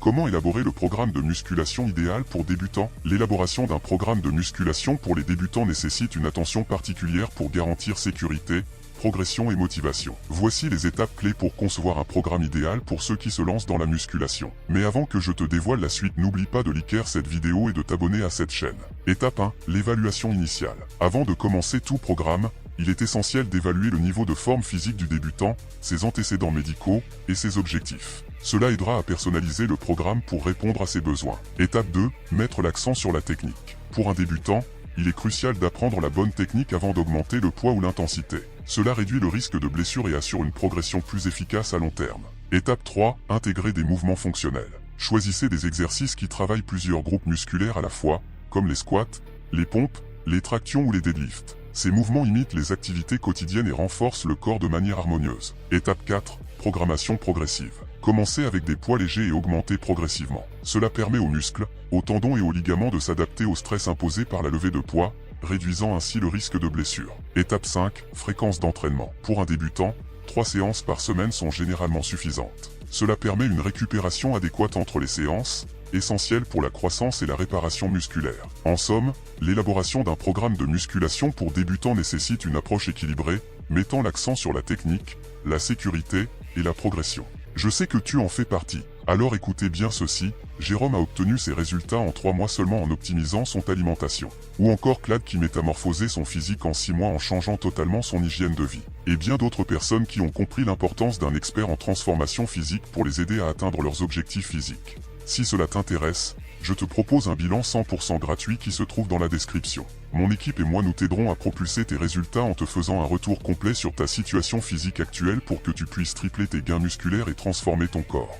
Comment élaborer le programme de musculation idéal pour débutants? L'élaboration d'un programme de musculation pour les débutants nécessite une attention particulière pour garantir sécurité, progression et motivation. Voici les étapes clés pour concevoir un programme idéal pour ceux qui se lancent dans la musculation. Mais avant que je te dévoile la suite, n'oublie pas de liker cette vidéo et de t'abonner à cette chaîne. Étape 1. L'évaluation initiale. Avant de commencer tout programme, il est essentiel d'évaluer le niveau de forme physique du débutant, ses antécédents médicaux et ses objectifs. Cela aidera à personnaliser le programme pour répondre à ses besoins. Étape 2. Mettre l'accent sur la technique. Pour un débutant, il est crucial d'apprendre la bonne technique avant d'augmenter le poids ou l'intensité. Cela réduit le risque de blessure et assure une progression plus efficace à long terme. Étape 3. Intégrer des mouvements fonctionnels. Choisissez des exercices qui travaillent plusieurs groupes musculaires à la fois, comme les squats, les pompes, les tractions ou les deadlifts. Ces mouvements imitent les activités quotidiennes et renforcent le corps de manière harmonieuse. Étape 4. Programmation progressive. Commencez avec des poids légers et augmentez progressivement. Cela permet aux muscles, aux tendons et aux ligaments de s'adapter au stress imposé par la levée de poids, réduisant ainsi le risque de blessure. Étape 5. Fréquence d'entraînement. Pour un débutant, 3 séances par semaine sont généralement suffisantes. Cela permet une récupération adéquate entre les séances, essentielle pour la croissance et la réparation musculaire. En somme, l'élaboration d'un programme de musculation pour débutants nécessite une approche équilibrée, mettant l'accent sur la technique, la sécurité et la progression. Je sais que tu en fais partie. Alors écoutez bien ceci, Jérôme a obtenu ses résultats en 3 mois seulement en optimisant son alimentation. Ou encore Claude qui métamorphosait son physique en 6 mois en changeant totalement son hygiène de vie. Et bien d'autres personnes qui ont compris l'importance d'un expert en transformation physique pour les aider à atteindre leurs objectifs physiques. Si cela t'intéresse, je te propose un bilan 100% gratuit qui se trouve dans la description. Mon équipe et moi nous t'aiderons à propulser tes résultats en te faisant un retour complet sur ta situation physique actuelle pour que tu puisses tripler tes gains musculaires et transformer ton corps.